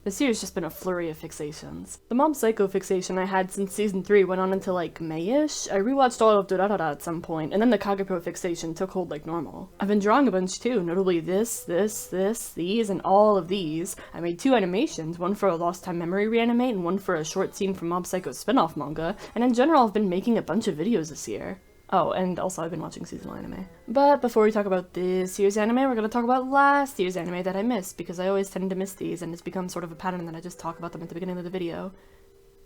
This year's just been a flurry of fixations. The Mob Psycho fixation I had since season 3 went on until like May-ish. I rewatched all of Durarara at some point, and then the Kagepro fixation took hold like normal. I've been drawing a bunch too, notably this, these, and all of these. I made 2 animations, one for a Lost Time Memory reanimate and one for a short scene from Mob Psycho's spin-off manga, and in general I've been making a bunch of videos this year. Oh, and also I've been watching seasonal anime. But before we talk about this year's anime, we're gonna talk about last year's anime that I missed, because I always tend to miss these, and it's become sort of a pattern that I just talk about them at the beginning of the video.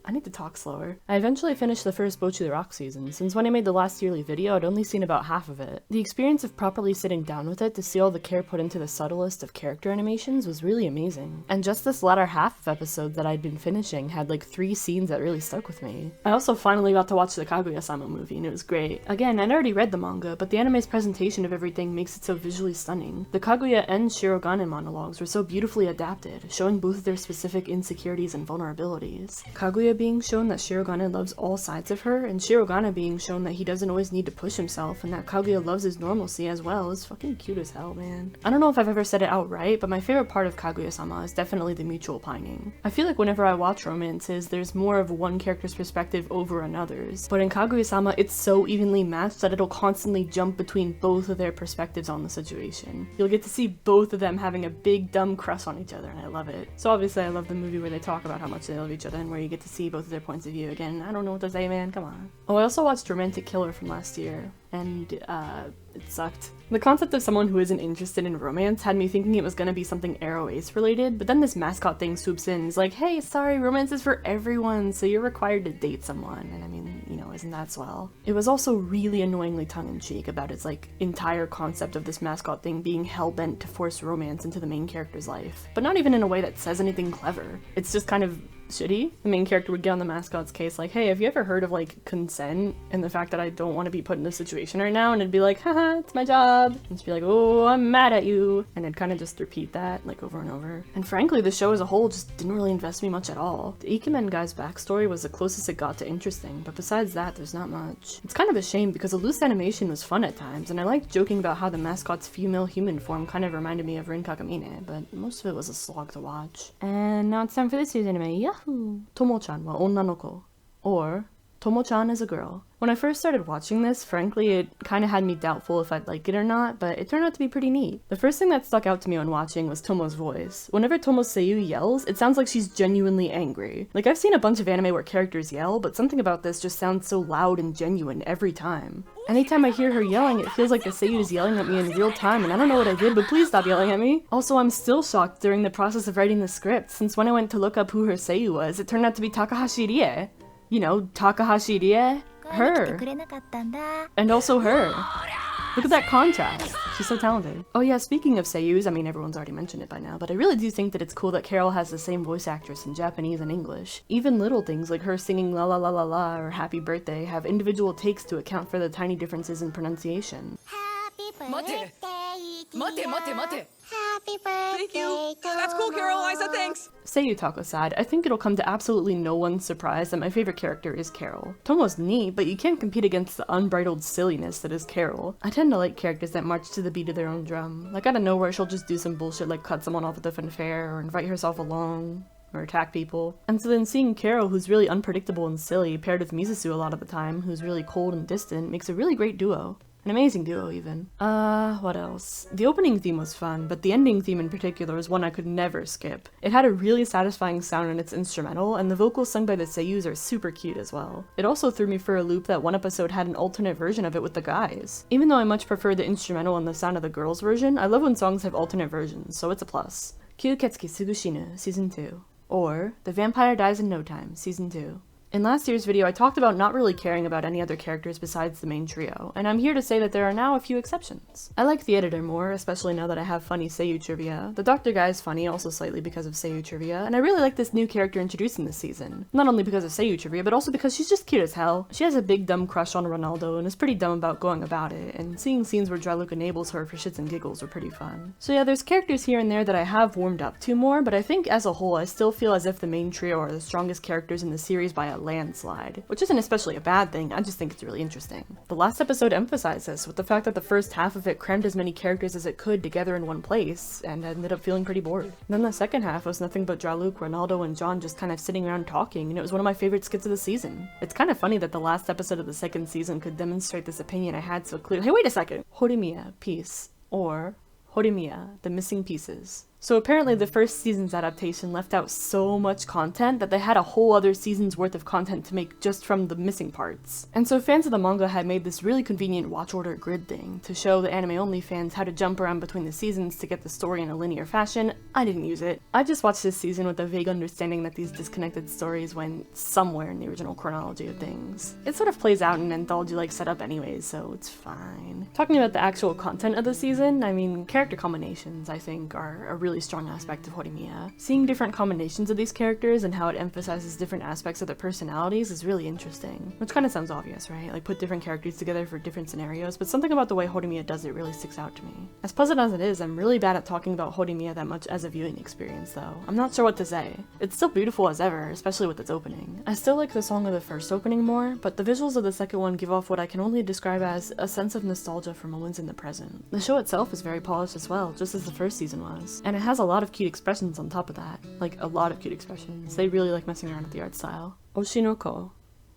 I need to talk slower. I eventually finished the first Bocchi the Rock season, since when I made the last yearly video I'd only seen about half of it. The experience of properly sitting down with it to see all the care put into the subtlest of character animations was really amazing. And just this latter half of episode that I'd been finishing had like 3 scenes that really stuck with me. I also finally got to watch the Kaguya-sama movie and it was great. Again, I'd already read the manga, but the anime's presentation of everything makes it so visually stunning. The Kaguya and Shirogane monologues were so beautifully adapted, showing both of their specific insecurities and vulnerabilities. Kaguya being shown that Shirogane loves all sides of her, and Shirogane being shown that he doesn't always need to push himself, and that Kaguya loves his normalcy as well, is fucking cute as hell, man. I don't know if I've ever said it outright, but my favorite part of Kaguya-sama is definitely the mutual pining. I feel like whenever I watch romances, there's more of one character's perspective over another's, but in Kaguya-sama, it's so evenly matched that it'll constantly jump between both of their perspectives on the situation. You'll get to see both of them having a big dumb crush on each other, and I love it. So obviously I love the movie where they talk about how much they love each other and where you get to see both of their points of view again. I don't know what to say, man, come on. Oh, I also watched Romantic Killer from last year, and it sucked. The concept of someone who isn't interested in romance had me thinking it was gonna be something Arrow Ace related, but then this mascot thing swoops in and is like, hey, sorry, romance is for everyone, so you're required to date someone, and I mean, you know, isn't that swell? It was also really annoyingly tongue-in-cheek about its, like, entire concept of this mascot thing being hell-bent to force romance into the main character's life, but not even in a way that says anything clever. It's just kind of shitty. The main character would get on the mascot's case like, hey, have you ever heard of like consent and the fact that I don't want to be put in this situation right now? And it'd be like, haha, it's my job. And just be like, oh, I'm mad at you. And it'd kind of just repeat that like over and over. And frankly, the show as a whole just didn't really invest me much at all. The Ikemen guy's backstory was the closest it got to interesting, but besides that, there's not much. It's kind of a shame because the loose animation was fun at times, and I liked joking about how the mascot's female human form kind of reminded me of Rin Kakamine, but most of it was a slog to watch. And now it's time for this year's anime. Yahoo! Tomo-chan wa onnanoko, or Tomo-chan is a girl. When I first started watching this, frankly, it kind of had me doubtful if I'd like it or not, but it turned out to be pretty neat. The first thing that stuck out to me when watching was Tomo's voice. Whenever Tomo's seiyuu yells, it sounds like she's genuinely angry. Like, I've seen a bunch of anime where characters yell, but something about this just sounds so loud and genuine every time. Anytime I hear her yelling, it feels like the seiyuu is yelling at me in real time, and I don't know what I did, but please stop yelling at me. Also, I'm still shocked during the process of writing the script, since when I went to look up who her seiyuu was, it turned out to be Takahashi Rie. You know, Takahashi Rie? Her. And also her. Look at that contrast. She's so talented. Oh yeah, speaking of seiyus, I mean everyone's already mentioned it by now, but I really do think that it's cool that Carol has the same voice actress in Japanese and English. Even little things like her singing la la la la la or happy birthday have individual takes to account for the tiny differences in pronunciation. Happy birthday, Mate. Happy birthday. Thank you. That's cool, Carol. I said thanks. Seiyu talk aside, I think it'll come to absolutely no one's surprise that my favorite character is Carol. Tomo's neat, but you can't compete against the unbridled silliness that is Carol. I tend to like characters that march to the beat of their own drum. Like out of nowhere, she'll just do some bullshit like cut someone off at the fanfare, or invite herself along, or attack people. And so then seeing Carol, who's really unpredictable and silly, paired with Mizusu a lot of the time, who's really cold and distant, makes a really great duo. An amazing duo, even. What else? The opening theme was fun, but the ending theme in particular was one I could never skip. It had a really satisfying sound in its instrumental, and the vocals sung by the seiyus are super cute as well. It also threw me for a loop that one episode had an alternate version of it with the guys. Even though I much prefer the instrumental and the sound of the girls' version, I love when songs have alternate versions, so it's a plus. Kyuketsuki Sugu Shinu, Season 2. Or The Vampire Dies in No Time, Season 2. In last year's video, I talked about not really caring about any other characters besides the main trio, and I'm here to say that there are now a few exceptions. I like the editor more, especially now that I have funny seiyuu trivia. The doctor guy is funny, also slightly because of seiyuu trivia, and I really like this new character introduced in this season. Not only because of seiyuu trivia, but also because she's just cute as hell. She has a big dumb crush on Ronaldo, and is pretty dumb about going about it, and seeing scenes where Drylook enables her for shits and giggles were pretty fun. So yeah, there's characters here and there that I have warmed up to more, but I think as a whole, I still feel as if the main trio are the strongest characters in the series by a landslide, which isn't especially a bad thing, I just think it's really interesting. The last episode emphasized this with the fact that the first half of it crammed as many characters as it could together in one place, and I ended up feeling pretty bored. And then the second half was nothing but Draluk, Ronaldo, and John just kind of sitting around talking, and it was one of my favorite skits of the season. It's kind of funny that the last episode of the second season could demonstrate this opinion I had so clearly. Hey, wait a second! Horimiya, piece, or Horimiya, the missing pieces. So apparently the first season's adaptation left out so much content that they had a whole other season's worth of content to make just from the missing parts. And so fans of the manga had made this really convenient watch order grid thing to show the anime-only fans how to jump around between the seasons to get the story in a linear fashion. I didn't use it. I just watched this season with a vague understanding that these disconnected stories went somewhere in the original chronology of things. It sort of plays out in an anthology-like setup anyways, so it's fine. Talking about the actual content of the season, I mean, character combinations, I think, are a really strong aspect of Horimiya. Seeing different combinations of these characters and how it emphasizes different aspects of their personalities is really interesting. Which kind of sounds obvious, right? Like put different characters together for different scenarios, but something about the way Horimiya does it really sticks out to me. As pleasant as it is, I'm really bad at talking about Horimiya that much as a viewing experience though. I'm not sure what to say. It's still beautiful as ever, especially with its opening. I still like the song of the first opening more, but the visuals of the second one give off what I can only describe as a sense of nostalgia for moments in the present. The show itself is very polished as well, just as the first season was, and it has a lot of cute expressions on top of that. Like, a lot of cute expressions. They really like messing around with the art style. Oshi no ko,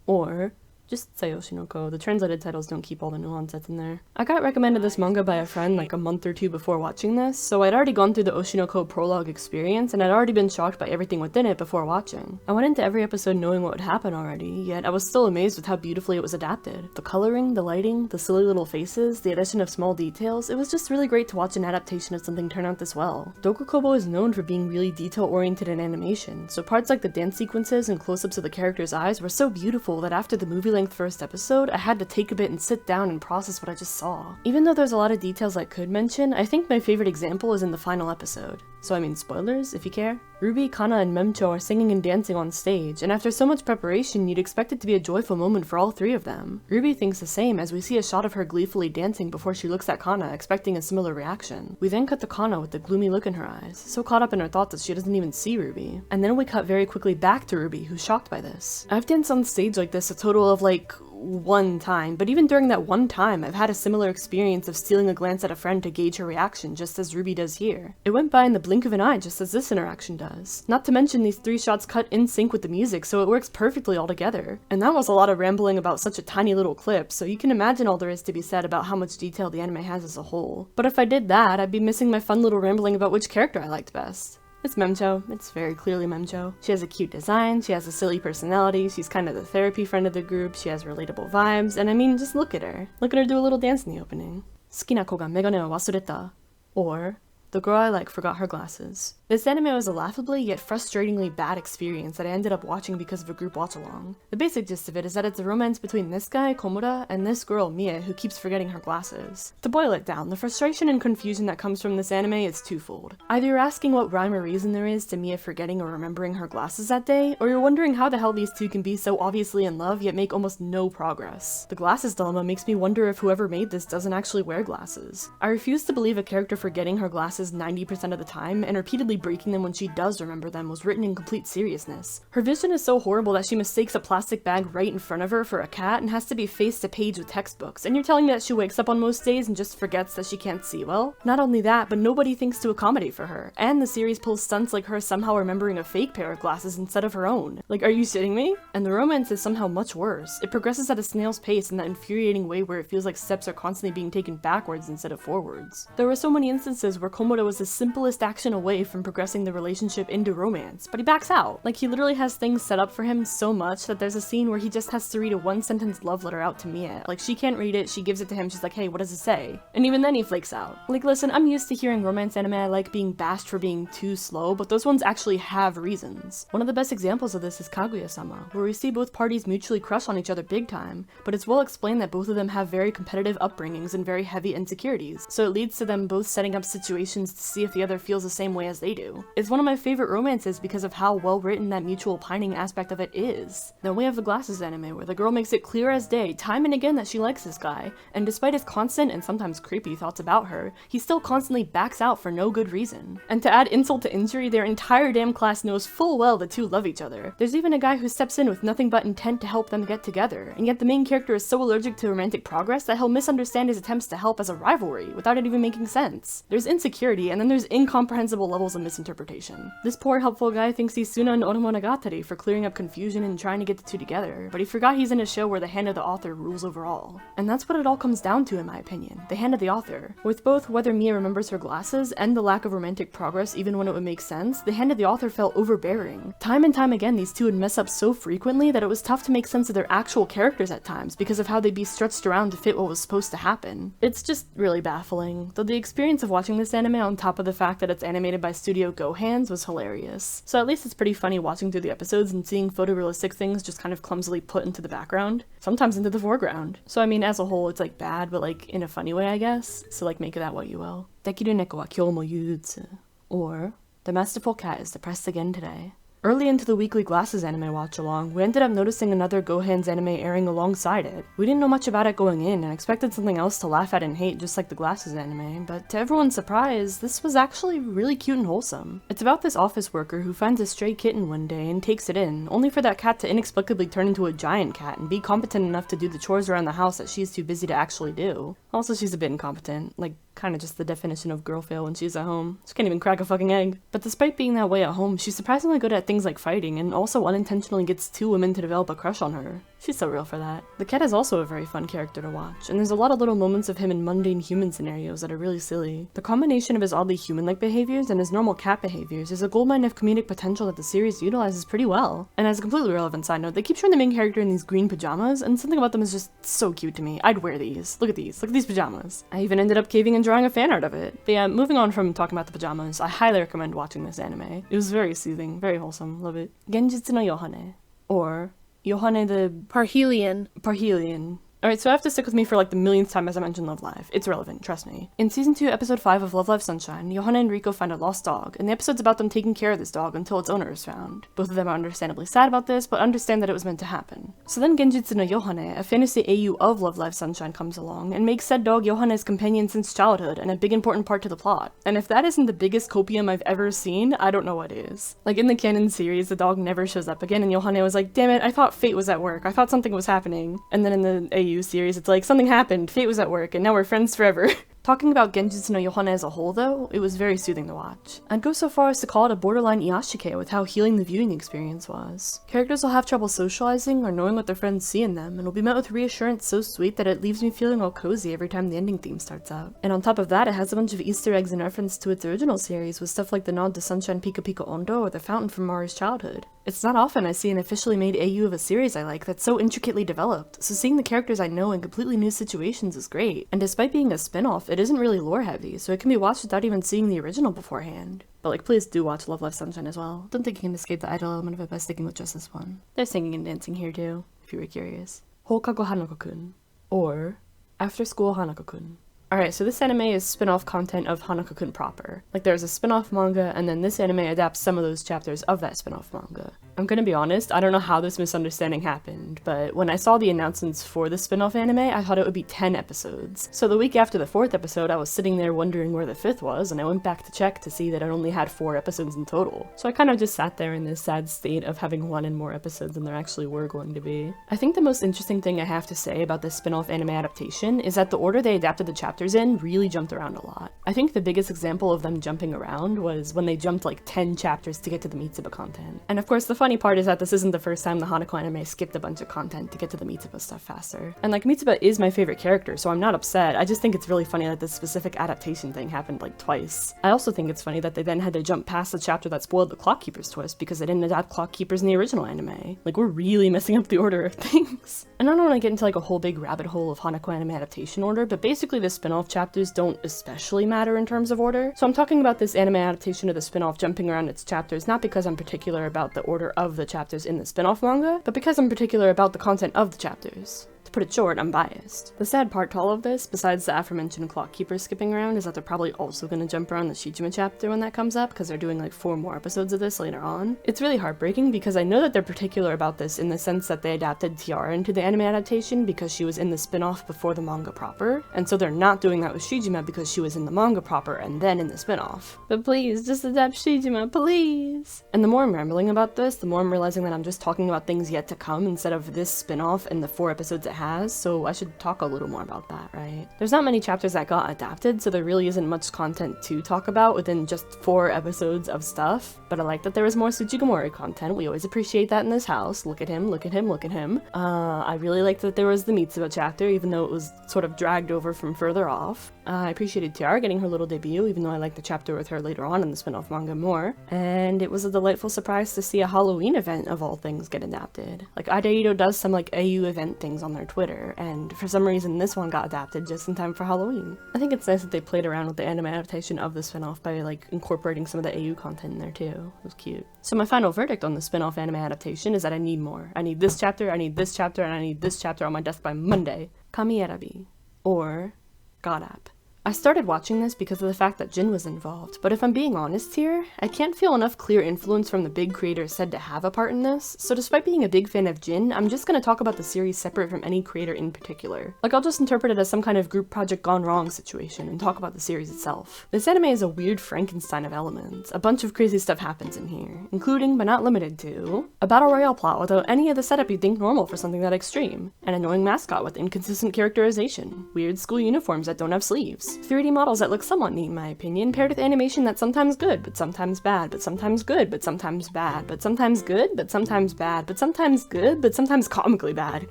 or just say Oshi no ko. The translated titles don't keep all the nuance that's in there. I got recommended this manga by a friend like a month or two before watching this, so I'd already gone through the Oshi no ko prologue experience and I'd already been shocked by everything within it before watching. I went into every episode knowing what would happen already, yet I was still amazed with how beautifully it was adapted. The coloring, the lighting, the silly little faces, the addition of small details, it was just really great to watch an adaptation of something turn out this well. Dokukobo is known for being really detail-oriented in animation, so parts like the dance sequences and close-ups of the characters' eyes were so beautiful that after the movie-length first episode, I had to take a bit and sit down and process what I just saw. Even though there's a lot of details I could mention, I think my favorite example is in the final episode. So I mean spoilers, if you care. Ruby, Kana, and Memcho are singing and dancing on stage, and after so much preparation, you'd expect it to be a joyful moment for all three of them. Ruby thinks the same as we see a shot of her gleefully dancing before she looks at Kana, expecting a similar reaction. We then cut to Kana with the gloomy look in her eyes, so caught up in her thoughts that she doesn't even see Ruby. And then we cut very quickly back to Ruby, who's shocked by this. I've danced on stage like this a total of like one time, but even during that one time, I've had a similar experience of stealing a glance at a friend to gauge her reaction, just as Ruby does here. It went by in the blink of an eye, just as this interaction does. Not to mention these three shots cut in sync with the music, so it works perfectly all together. And that was a lot of rambling about such a tiny little clip, so you can imagine all there is to be said about how much detail the anime has as a whole. But if I did that, I'd be missing my fun little rambling about which character I liked best. It's Memcho. It's very clearly Memcho. She has a cute design, she has a silly personality, she's kind of the therapy friend of the group, she has relatable vibes, and I mean, just look at her. Look at her do a little dance in the opening. Suki na ko ga megane o wasureta. Or, the girl I like forgot her glasses. This anime was a laughably yet frustratingly bad experience that I ended up watching because of a group watch-along. The basic gist of it is that it's a romance between this guy, Komura, and this girl, Mie, who keeps forgetting her glasses. To boil it down, the frustration and confusion that comes from this anime is twofold. Either you're asking what rhyme or reason there is to Mie forgetting or remembering her glasses that day, or you're wondering how the hell these two can be so obviously in love yet make almost no progress. The glasses dilemma makes me wonder if whoever made this doesn't actually wear glasses. I refuse to believe a character forgetting her glasses 90% of the time and repeatedly breaking them when she does remember them was written in complete seriousness. Her vision is so horrible that she mistakes a plastic bag right in front of her for a cat and has to be face to page with textbooks, and you're telling me that she wakes up on most days and just forgets that she can't see well? Not only that, but nobody thinks to accommodate for her, and the series pulls stunts like her somehow remembering a fake pair of glasses instead of her own. Like, are you shitting me? And the romance is somehow much worse. It progresses at a snail's pace in that infuriating way where it feels like steps are constantly being taken backwards instead of forwards. There were so many instances where Komura was the simplest action away from progressing the relationship into romance, but he backs out. Like, he literally has things set up for him so much that there's a scene where he just has to read a one-sentence love letter out to Mie. Like, she can't read it, she gives it to him, she's like, hey, what does it say? And even then he flakes out. Like, listen, I'm used to hearing romance anime I like being bashed for being too slow, but those ones actually have reasons. One of the best examples of this is Kaguya-sama, where we see both parties mutually crush on each other big time, but it's well explained that both of them have very competitive upbringings and very heavy insecurities, so it leads to them both setting up situations to see if the other feels the same way as they they do. It's one of my favorite romances because of how well written that mutual pining aspect of it is. Then we have the Glasses anime, where the girl makes it clear as day time and again that she likes this guy, and despite his constant and sometimes creepy thoughts about her, he still constantly backs out for no good reason. And to add insult to injury, their entire damn class knows full well the two love each other. There's even a guy who steps in with nothing but intent to help them get together, and yet the main character is so allergic to romantic progress that he'll misunderstand his attempts to help as a rivalry without it even making sense. There's insecurity, and then there's incomprehensible levels of misinterpretation. This poor helpful guy thinks he's Suna and Oromonogatari for clearing up confusion and trying to get the two together, but he forgot he's in a show where the hand of the author rules over all. And that's what it all comes down to in my opinion, the hand of the author. With both whether Mia remembers her glasses and the lack of romantic progress even when it would make sense, the hand of the author felt overbearing. Time and time again these two would mess up so frequently that it was tough to make sense of their actual characters at times because of how they'd be stretched around to fit what was supposed to happen. It's just really baffling, though the experience of watching this anime on top of the fact that it's animated by Studio Gohan's was hilarious. So at least it's pretty funny watching through the episodes and seeing photorealistic things just kind of clumsily put into the background, sometimes into the foreground. So I mean, as a whole, it's like bad, but like in a funny way, I guess. So like make of that what you will. Dekiru neko wa kyou mo yutsu. Or, the masterful cat is depressed again today. Early into the weekly Glasses anime watch-along, we ended up noticing another Gohan's anime airing alongside it. We didn't know much about it going in, and expected something else to laugh at and hate just like the Glasses anime, but to everyone's surprise, this was actually really cute and wholesome. It's about this office worker who finds a stray kitten one day and takes it in, only for that cat to inexplicably turn into a giant cat and be competent enough to do the chores around the house that she's too busy to actually do. Also, she's a bit incompetent, like kind of just the definition of girl fail when she's at home. She can't even crack a fucking egg. But despite being that way at home, she's surprisingly good at things like fighting, and also unintentionally gets two women to develop a crush on her. She's so real for that. The cat is also a very fun character to watch, and there's a lot of little moments of him in mundane human scenarios that are really silly. The combination of his oddly human-like behaviors and his normal cat behaviors is a goldmine of comedic potential that the series utilizes pretty well. And as a completely relevant side note, they keep showing the main character in these green pajamas, and something about them is just so cute to me. I'd wear these. Look at these pajamas. I even ended up caving and drawing a fan art of it. But yeah, moving on from talking about the pajamas, I highly recommend watching this anime. It was very soothing, very wholesome, love it. Genjitsu no Yohane, or Yohane the Parhelion. Alright, so I have to stick with me for like the millionth time as I mentioned Love Live. It's relevant, trust me. In season 2, episode 5 of Love Live Sunshine, Yohane and Riko find a lost dog, and the episode's about them taking care of this dog until its owner is found. Both of them are understandably sad about this, but understand that it was meant to happen. So then Genjitsu no Yohane, a fantasy AU of Love Live Sunshine, comes along, and makes said dog Yohane's companion since childhood, and a big important part to the plot. And if that isn't the biggest copium I've ever seen, I don't know what is. Like in the canon series, the dog never shows up again, and Yohane was like, damn it, I thought fate was at work, I thought something was happening. And then in the AU series, it's like, something happened, fate was at work, and now we're friends forever. Talking about Genjitsu no Yohane as a whole though, it was very soothing to watch. I'd go so far as to call it a borderline iyashike with how healing the viewing experience was. Characters will have trouble socializing or knowing what their friends see in them, and will be met with reassurance so sweet that it leaves me feeling all cozy every time the ending theme starts up. And on top of that, it has a bunch of Easter eggs in reference to its original series with stuff like the nod to Sunshine Pika Pika Ondo or the fountain from Mari's childhood. It's not often I see an officially made AU of a series I like that's so intricately developed, so seeing the characters I know in completely new situations is great. And despite being a spin-off, it isn't really lore heavy, so it can be watched without even seeing the original beforehand. But like, please do watch Love Live Sunshine as well. Don't think you can escape the idol element of it by sticking with just this one. There's singing and dancing here too, if you were curious. Houkago Hanako-kun, or After School Hanako-kun. Alright, so this anime is spin-off content of Hanako-kun proper. Like, there's a spin-off manga, and then this anime adapts some of those chapters of that spin-off manga. I'm gonna be honest, I don't know how this misunderstanding happened, but when I saw the announcements for the spin-off anime, I thought it would be 10 episodes. So the week after the 4th episode, I was sitting there wondering where the 5th was, and I went back to check to see that it only had 4 episodes in total. So I kind of just sat there in this sad state of having 1 and more episodes than there actually were going to be. I think the most interesting thing I have to say about this spin-off anime adaptation is that the order they adapted the chapters in really jumped around a lot. I think the biggest example of them jumping around was when they jumped like 10 chapters to get to the Mitsuba content. And of course the funny part is that this isn't the first time the Hanako anime skipped a bunch of content to get to the Mitsuba stuff faster. And like, Mitsuba is my favorite character, so I'm not upset, I just think it's really funny that this specific adaptation thing happened like twice. I also think it's funny that they then had to jump past the chapter that spoiled the Clock Keeper's twist because they didn't adapt Clock Keepers in the original anime. Like, we're really messing up the order of things. And I don't want to get into like a whole big rabbit hole of Hanako anime adaptation order, but basically the spin-off chapters don't especially matter in terms of order. So I'm talking about this anime adaptation of the spin-off jumping around its chapters not because I'm particular about the order of the chapters in the spin-off manga, but because I'm particular about the content of the chapters. To put it short, I'm biased. The sad part to all of this, besides the aforementioned clock keeper skipping around, is that they're probably also gonna jump around the Shijima chapter when that comes up, because they're doing like 4 more episodes of this later on. It's really heartbreaking because I know that they're particular about this in the sense that they adapted Tiara into the anime adaptation because she was in the spin-off before the manga proper, and so they're not doing that with Shijima because she was in the manga proper and then in the spin-off. But please, just adapt Shijima, please! And the more I'm rambling about this, the more I'm realizing that I'm just talking about things yet to come instead of this spin-off and the 4 episodes it has, so I should talk a little more about that, right? There's not many chapters that got adapted, so there really isn't much content to talk about within just 4 episodes of stuff, but I like that there is more Tsuchigamori content. We always appreciate that in this house. Look at him, look at him, look at him. I really liked that there was the Mitsuba chapter, even though it was sort of dragged over from further off. I appreciated Tiara getting her little debut, even though I liked the chapter with her later on in the spin-off manga more. And it was a delightful surprise to see a Halloween event of all things get adapted. Like, Aidaito does some like AU event things on their Twitter, and for some reason this one got adapted just in time for Halloween. I think it's nice that they played around with the anime adaptation of the spin-off by like incorporating some of the AU content in there too. It was cute. So my final verdict on the spin-off anime adaptation is that I need more. I need this chapter, I need this chapter, and I need this chapter on my desk by Monday. Kami Erabi. Or God.App. I started watching this because of the fact that Jin was involved, but if I'm being honest here, I can't feel enough clear influence from the big creators said to have a part in this, so despite being a big fan of Jin, I'm just gonna talk about the series separate from any creator in particular. Like, I'll just interpret it as some kind of group project gone wrong situation and talk about the series itself. This anime is a weird Frankenstein of elements. A bunch of crazy stuff happens in here, including, but not limited to, a battle royale plot without any of the setup you'd think normal for something that extreme, an annoying mascot with inconsistent characterization, weird school uniforms that don't have sleeves, 3D models that look somewhat neat in my opinion, paired with animation that's sometimes good, but sometimes bad, but sometimes good, but sometimes bad, but sometimes good, but sometimes bad, but sometimes good, but sometimes comically bad.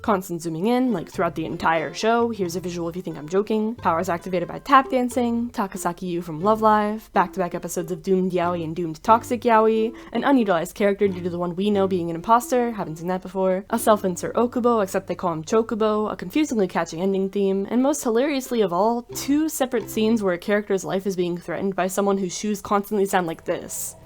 Constant zooming in, like throughout the entire show, here's a visual if you think I'm joking, powers activated by tap dancing, Takasaki Yu from Love Live, back-to-back episodes of Doomed Yaoi and Doomed Toxic Yaoi, an unutilized character due to the one we know being an imposter, haven't seen that before, a self-insert Okubo, except they call him Chokubo, a confusingly catchy ending theme, and most hilariously of all, 2 separate scenes where a character's life is being threatened by someone whose shoes constantly sound like this.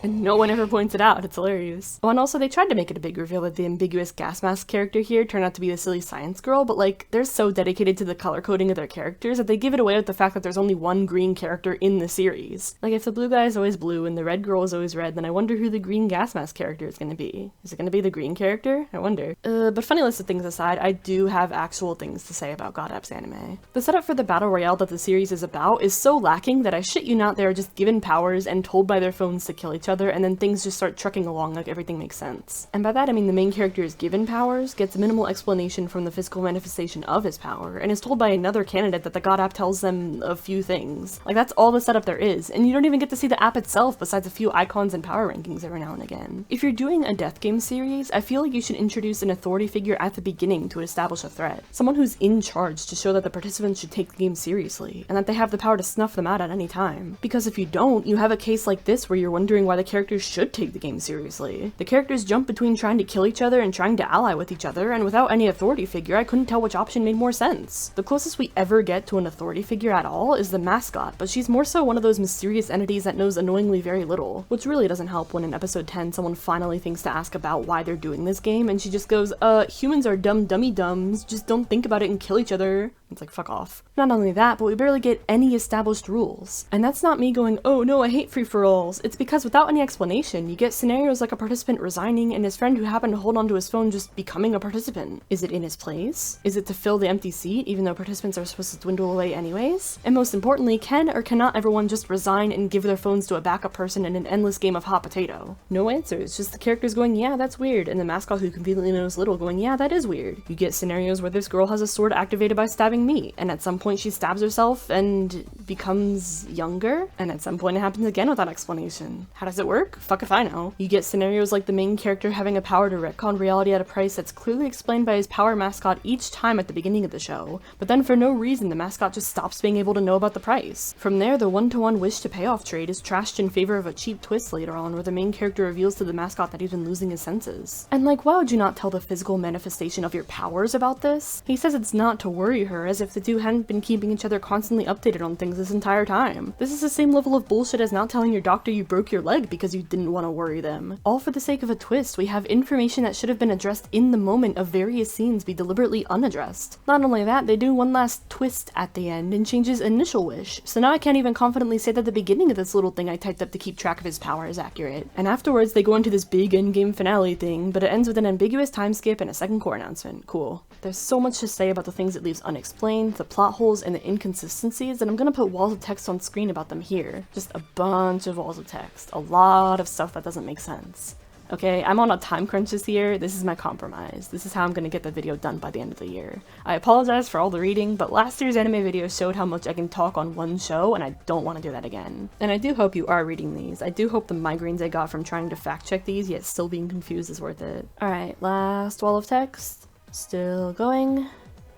And no one ever points it out, it's hilarious. Oh, and also they tried to make it a big reveal that the ambiguous gas mask character here turned out to be the silly science girl, but like, they're so dedicated to the color coding of their characters that they give it away with the fact that there's only one green character in the series. Like, if the blue guy is always blue and the red girl is always red, then I wonder who the green gas mask character is gonna be. Is it gonna be the green character? I wonder. But funny list of things aside, I do have actual things to say about God.App's anime. The setup for the battle royale that the series is about is so lacking that I shit you not, they are just given powers and told by their phones to kill each other, and then things just start trucking along like everything makes sense. And by that I mean the main character is given powers, gets minimal explanation from the physical manifestation of his power, and is told by another candidate that the God app tells them a few things. Like, that's all the setup there is, and you don't even get to see the app itself besides a few icons and power rankings every now and again. If you're doing a death game series, I feel like you should introduce an authority figure at the beginning to establish a threat. Someone who's in charge to show that the participants should take the game seriously, and that they have the power to snuff them out at any time. Because if you don't, you have a case like this where you're wondering why the characters should take the game seriously. The characters jump between trying to kill each other and trying to ally with each other, and without any authority figure, I couldn't tell which option made more sense. The closest we ever get to an authority figure at all is the mascot, but she's more so one of those mysterious entities that knows annoyingly very little, which really doesn't help when in episode 10 someone finally thinks to ask about why they're doing this game, and she just goes, humans are dumb dummy-dums, just don't think about it and kill each other. It's like, fuck off. Not only that, but we barely get any established rules. And that's not me going, oh no, I hate free-for-alls. It's because without any explanation, you get scenarios like a participant resigning and his friend who happened to hold onto his phone just becoming a participant. Is it in his place? Is it to fill the empty seat, even though participants are supposed to dwindle away anyways? And most importantly, can or cannot everyone just resign and give their phones to a backup person in an endless game of hot potato? No answers, just the characters going, yeah, that's weird, and the mascot who conveniently knows little going, yeah, that is weird. You get scenarios where this girl has a sword activated by stabbing meat, and at some point she stabs herself and becomes younger, and at some point it happens again without explanation. How does it work? Fuck if I know. You get scenarios like the main character having a power to retcon reality at a price that's clearly explained by his power mascot each time at the beginning of the show, but then for no reason the mascot just stops being able to know about the price. From there, the one-to-one wish to payoff trade is trashed in favor of a cheap twist later on where the main character reveals to the mascot that he's been losing his senses. And like, why would you not tell the physical manifestation of your powers about this? He says it's not to worry her, as if the two hadn't been keeping each other constantly updated on things this entire time. This is the same level of bullshit as not telling your doctor you broke your leg because you didn't want to worry them. All for the sake of a twist, we have information that should have been addressed in the moment of various scenes be deliberately unaddressed. Not only that, they do one last twist at the end and change his initial wish, so now I can't even confidently say that the beginning of this little thing I typed up to keep track of his power is accurate. And afterwards they go into this big endgame finale thing, but it ends with an ambiguous time skip and a second core announcement. Cool. There's so much to say about the things it leaves unexplained, the plot holes, and the inconsistencies that I'm gonna put walls of text on screen about them here. Just a bunch of walls of text. A lot of stuff that doesn't make sense. Okay, I'm on a time crunch this year. This is my compromise. This is how I'm gonna get the video done by the end of the year. I apologize for all the reading, but last year's anime video showed how much I can talk on one show, and I don't want to do that again. And I do hope you are reading these. I do hope the migraines I got from trying to fact check these, yet still being confused, is worth it. Alright, last wall of text. Still going.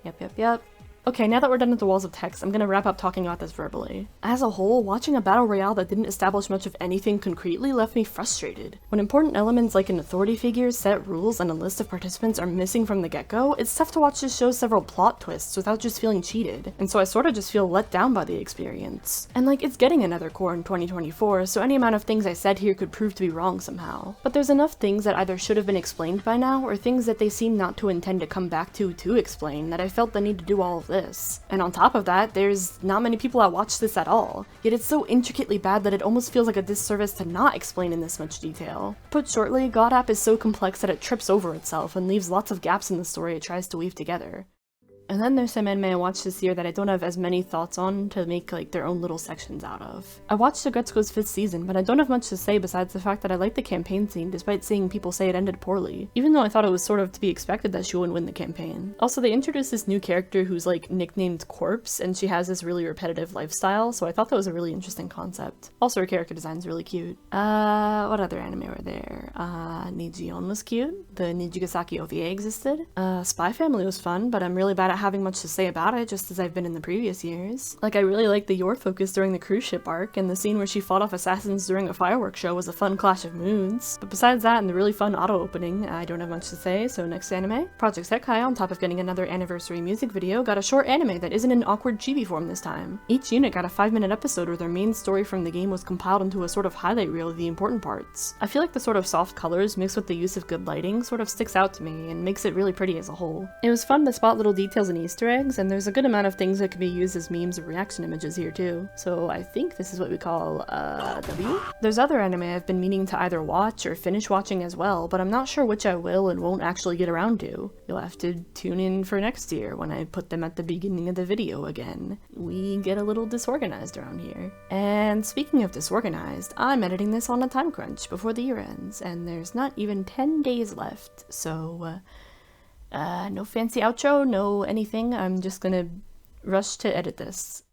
Yep. Okay, now that we're done with the walls of text, I'm gonna wrap up talking about this verbally. As a whole, watching a battle royale that didn't establish much of anything concretely left me frustrated. When important elements like an authority figure, set rules, and a list of participants are missing from the get-go, it's tough to watch this show several plot twists without just feeling cheated, and so I sorta just feel let down by the experience. And like, it's getting another core in 2024, so any amount of things I said here could prove to be wrong somehow. But there's enough things that either should have been explained by now, or things that they seem not to intend to come back to explain, that I felt the need to do all of this. And on top of that, there's not many people that watch this at all, yet it's so intricately bad that it almost feels like a disservice to not explain in this much detail. Put shortly, God.App is so complex that it trips over itself and leaves lots of gaps in the story it tries to weave together. And then there's some anime I watched this year that I don't have as many thoughts on to make like their own little sections out of. I watched Agretsuko's 5th season, but I don't have much to say besides the fact that I liked the campaign scene despite seeing people say it ended poorly, even though I thought it was sort of to be expected that she wouldn't win the campaign. Also, they introduced this new character who's like nicknamed Corpse, and she has this really repetitive lifestyle, so I thought that was a really interesting concept. Also, her character design's really cute. What other anime were there? Nijion was cute. The Nijigasaki OVA existed. Spy Family was fun, but I'm really bad at having much to say about it, just as I've been in the previous years. Like, I really liked the Yor focus during the cruise ship arc, and the scene where she fought off assassins during a fireworks show was a fun clash of moods. But besides that and the really fun auto opening, I don't have much to say, so next anime. Project Sekai, on top of getting another anniversary music video, got a short anime that isn't in awkward chibi form this time. Each unit got a 5-minute episode where their main story from the game was compiled into a sort of highlight reel of the important parts. I feel like the sort of soft colors mixed with the use of good lighting sort of sticks out to me and makes it really pretty as a whole. It was fun to spot little details and Easter eggs, and there's a good amount of things that can be used as memes or reaction images here too. So I think this is what we call W? There's other anime I've been meaning to either watch or finish watching as well, but I'm not sure which I will and won't actually get around to. You'll have to tune in for next year when I put them at the beginning of the video again. We get a little disorganized around here. And speaking of disorganized, I'm editing this on a time crunch before the year ends, and there's not even 10 days left, so no fancy outro, no anything. I'm just gonna rush to edit this.